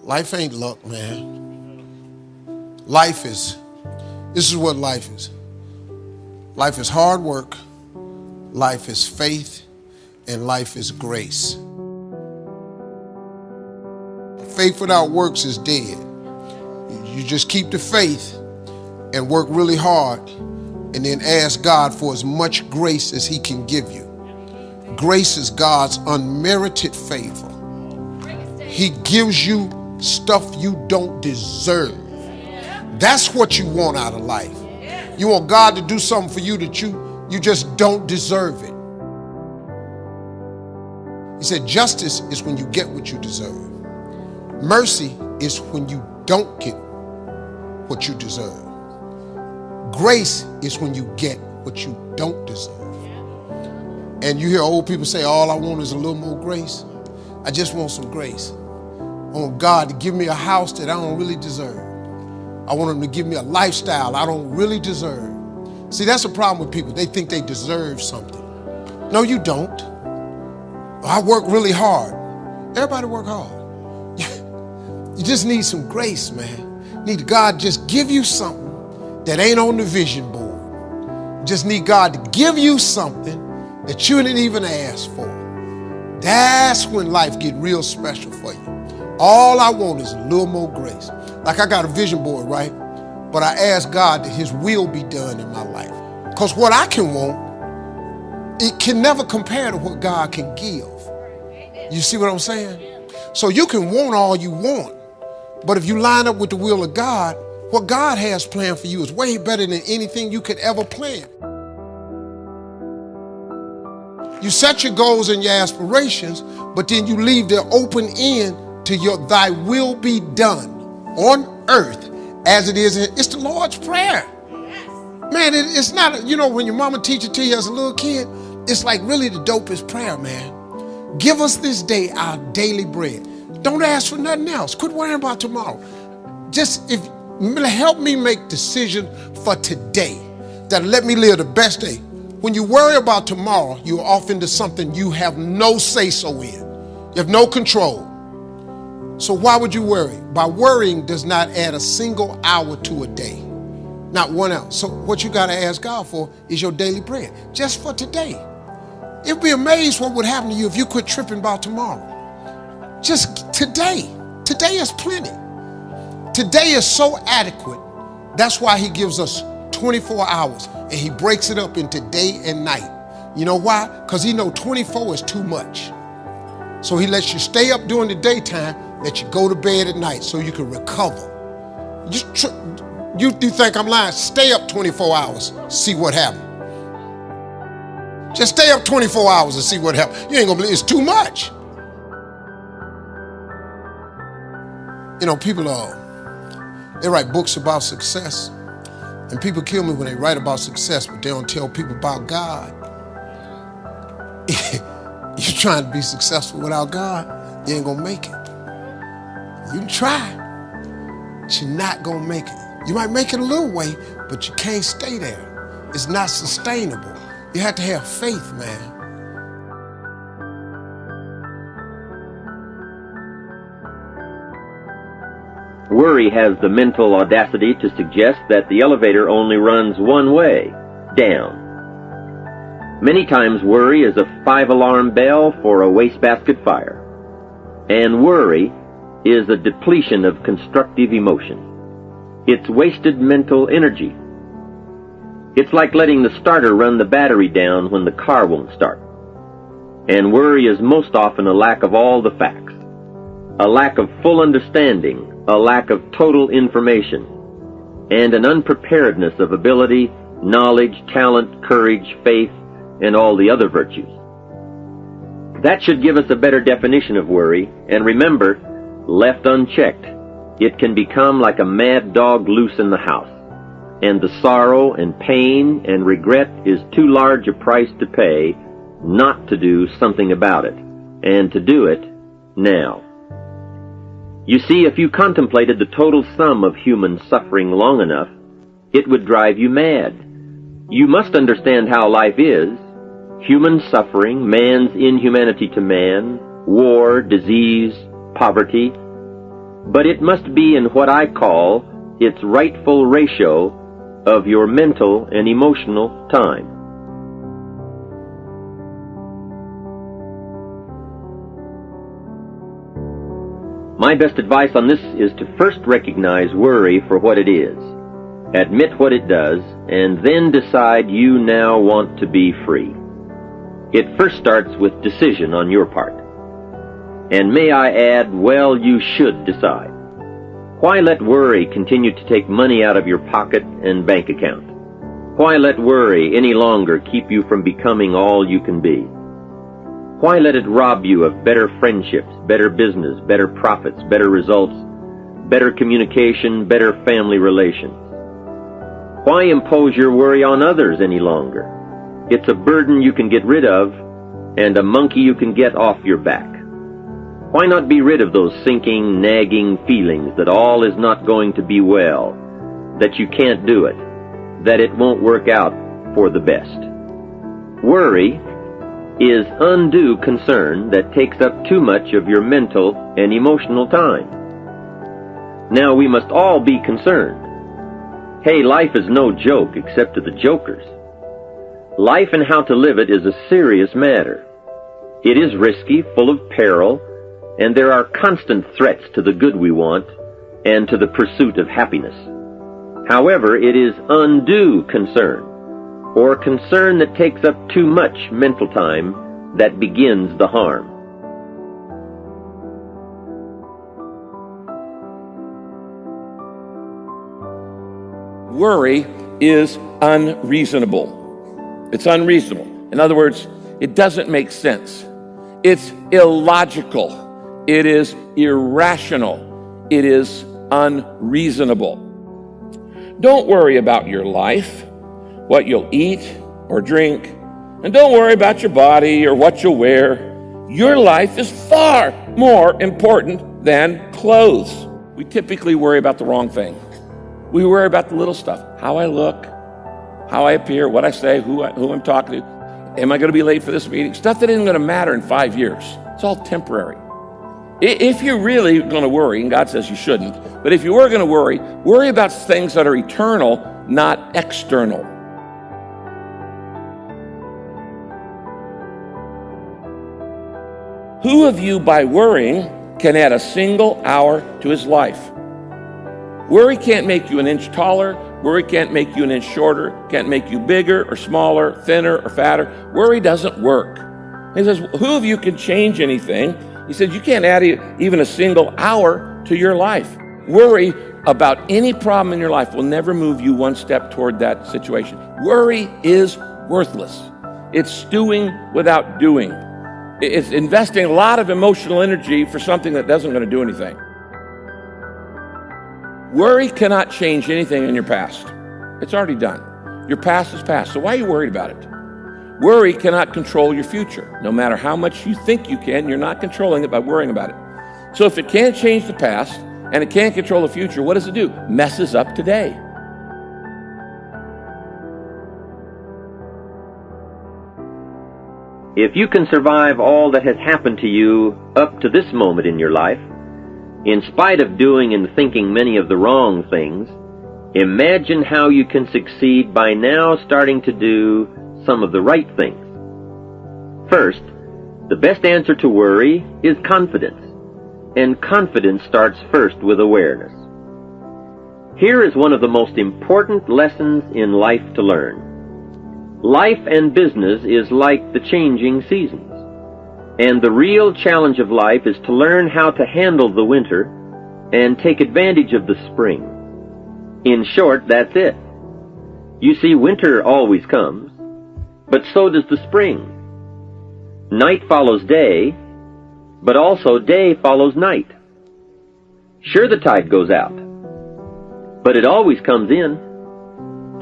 Life ain't luck, man. This is what life is. Life is hard work, life is faith, and life is grace. Faith without works is dead. You just keep the faith and work really hard and then ask God for as much grace as he can give you. Grace is God's unmerited favor. He gives you stuff you don't deserve. That's what you want out of life. You want God to do something for you that you just don't deserve it. He said justice is when you get what you deserve. Mercy is when you don't get what you deserve. Grace is when you get what you don't deserve. And you hear old people say, all I want is a little more grace. I just want some grace. I want God to give me a house that I don't really deserve. I want him to give me a lifestyle I don't really deserve. See, that's a problem with people. They think they deserve something. No, you don't. I work really hard. Everybody work hard. You just need some grace, man. Need God just give you something that ain't on the vision board. Just need God to give you something that you didn't even ask for. That's when life get real special for you. All I want is a little more grace. Like I got a vision board, right? But I ask God that his will be done in my life. Because what I can want, it can never compare to what God can give. You see what I'm saying? So you can want all you want, but if you line up with the will of God, what God has planned for you is way better than anything you could ever plan. You set your goals and your aspirations, but then you leave the open end to your thy will be done on earth as it is. It's the Lord's Prayer. Man, it's not, when your mama teach it to you as a little kid, it's like really the dopest prayer, man. Give us this day our daily bread. Don't ask for nothing else. Quit worrying about tomorrow. Just help me make decisions for today that let me live the best day. When you worry about tomorrow, you're off into something you have no say-so in. You have no control. So why would you worry? By worrying does not add a single hour to a day. Not 1 hour. So what you got to ask God for is your daily bread. Just for today. You'd be amazed what would happen to you if you quit tripping about tomorrow. Just today. Today is plenty. Today is so adequate. That's why he gives us 24 hours and he breaks it up into day and night. You know why? Because he knows 24 is too much. So he lets you stay up during the daytime, let you go to bed at night so you can recover. You think I'm lying? Stay up 24 hours, see what happens. Just stay up 24 hours and see what happens. You ain't gonna believe it's too much. People they write books about success. And people kill me when they write about success, but they don't tell people about God. You're trying to be successful without God, you ain't gonna make it. You can try, but you're not gonna make it. You might make it a little way, but you can't stay there. It's not sustainable. You have to have faith, man. Worry has the mental audacity to suggest that the elevator only runs one way, down. Many times worry is a 5-alarm bell for a wastebasket fire. And worry is a depletion of constructive emotion. It's wasted mental energy. It's like letting the starter run the battery down when the car won't start. And worry is most often a lack of all the facts, a lack of full understanding, a lack of total information, and an unpreparedness of ability, knowledge, talent, courage, faith, and all the other virtues. That should give us a better definition of worry, and remember, left unchecked, it can become like a mad dog loose in the house, and the sorrow and pain and regret is too large a price to pay not to do something about it, and to do it now. You see, if you contemplated the total sum of human suffering long enough, it would drive you mad. You must understand how life is. Human suffering, man's inhumanity to man, war, disease, poverty. but it must be in what I call its rightful ratio of your mental and emotional time. My best advice on this is to first recognize worry for what it is, admit what it does, and then decide you now want to be free. It first starts with decision on your part. And may I add, well, you should decide. Why let worry continue to take money out of your pocket and bank account? Why let worry any longer keep you from becoming all you can be? Why let it rob you of better friendships, better business, better profits, better results, better communication, better family relations? Why impose your worry on others any longer? It's a burden you can get rid of and a monkey you can get off your back. Why not be rid of those sinking, nagging feelings that all is not going to be well, that you can't do it, that it won't work out for the best? Worry is undue concern that takes up too much of your mental and emotional time. Now, we must all be concerned. Hey, life is no joke except to the jokers. Life and how to live it is a serious matter. It is risky, full of peril, and there are constant threats to the good we want and to the pursuit of happiness. However, it is undue concern, or concern that takes up too much mental time, that begins the harm. Worry is unreasonable. It's unreasonable. In other words, it doesn't make sense. It's illogical. It is irrational. It is unreasonable. Don't worry about your life, what you'll eat or drink, and don't worry about your body or what you'll wear. Your life is far more important than clothes. We typically worry about the wrong thing. We worry about the little stuff, how I look, how I appear, what I say, who I'm talking to. Am I going to be late for this meeting? Stuff that isn't going to matter in 5 years. It's all temporary. If you're really going to worry, and God says you shouldn't, but if you were going to worry about things that are eternal, not external. Who of you, by worrying, can add a single hour to his life? Worry can't make you an inch taller. Worry can't make you an inch shorter. Can't make you bigger or smaller, thinner or fatter. Worry doesn't work. He says, who of you can change anything? He said, you can't add even a single hour to your life. Worry about any problem in your life will never move you one step toward that situation. Worry is worthless. It's stewing without doing. It's investing a lot of emotional energy for something that doesn't going to do anything. Worry cannot change anything in your past. It's already done. Your past is past, so why are you worried about it? Worry cannot control your future. No matter how much you think you can, you're not controlling it by worrying about it. So if it can't change the past and it can't control the future, what does it do? Messes up today. If you can survive all that has happened to you up to this moment in your life, in spite of doing and thinking many of the wrong things, imagine how you can succeed by now starting to do some of the right things. First, the best answer to worry is confidence, and confidence starts first with awareness. Here is one of the most important lessons in life to learn. Life and business is like the changing seasons. And the real challenge of life is to learn how to handle the winter and take advantage of the spring. In short, that's it. You see, winter always comes, but so does the spring. Night follows day, but also day follows night. Sure, the tide goes out, but it always comes in.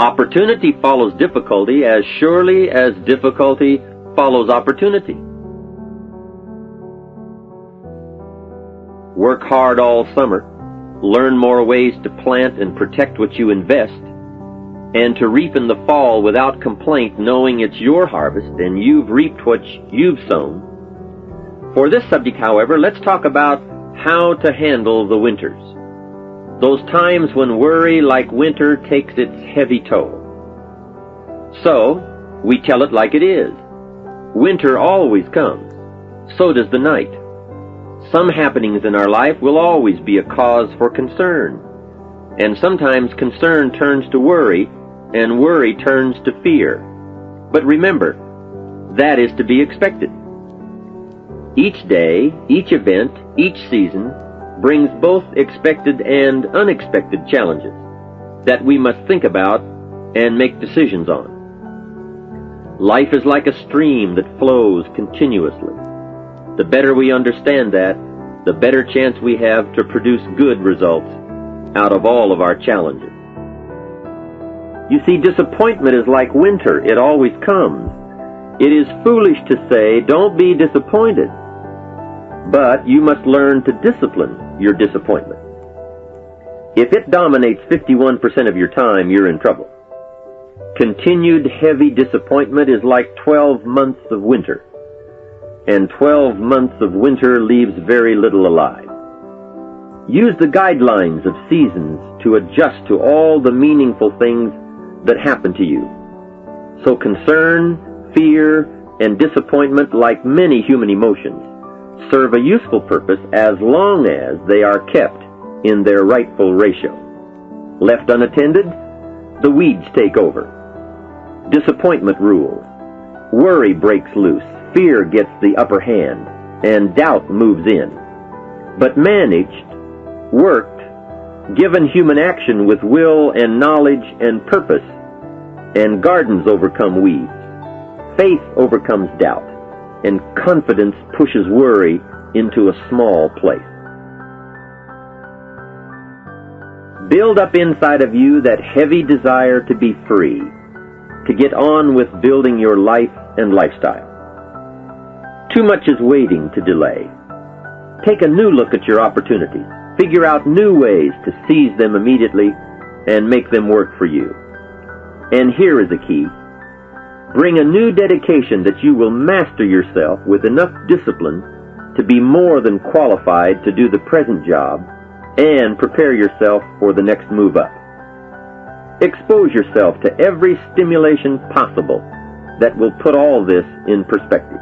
Opportunity follows difficulty as surely as difficulty follows opportunity. Work hard all summer, learn more ways to plant and protect what you invest, and to reap in the fall without complaint, knowing it's your harvest and you've reaped what you've sown. For this subject, however, let's talk about how to handle the winters. Those times when worry, like winter, takes its heavy toll. So, we tell it like it is. Winter always comes. So does the night. Some happenings in our life will always be a cause for concern. And sometimes concern turns to worry, and worry turns to fear. But remember, that is to be expected. Each day, each event, each season brings both expected and unexpected challenges that we must think about and make decisions on. Life is like a stream that flows continuously. The better we understand that, the better chance we have to produce good results out of all of our challenges. You see, disappointment is like winter. It always comes. It is foolish to say, don't be disappointed. But you must learn to discipline your disappointment. If it dominates 51% of your time, you're in trouble. Continued heavy disappointment is like 12 months of winter. And 12 months of winter leaves very little alive. Use the guidelines of seasons to adjust to all the meaningful things that happen to you. So concern, fear, and disappointment, like many human emotions, serve a useful purpose as long as they are kept in their rightful ratio. Left unattended, the weeds take over. Disappointment rules. Worry breaks loose. Fear gets the upper hand, and doubt moves in. But managed, worked, given human action with will and knowledge and purpose, and gardens overcome weeds. Faith overcomes doubt, and confidence pushes worry into a small place. Build up inside of you that heavy desire to be free, to get on with building your life and lifestyle. Too much is waiting to delay. Take a new look at your opportunities. Figure out new ways to seize them immediately and make them work for you. And here is the key. Bring a new dedication that you will master yourself with enough discipline to be more than qualified to do the present job and prepare yourself for the next move up. Expose yourself to every stimulation possible that will put all this in perspective.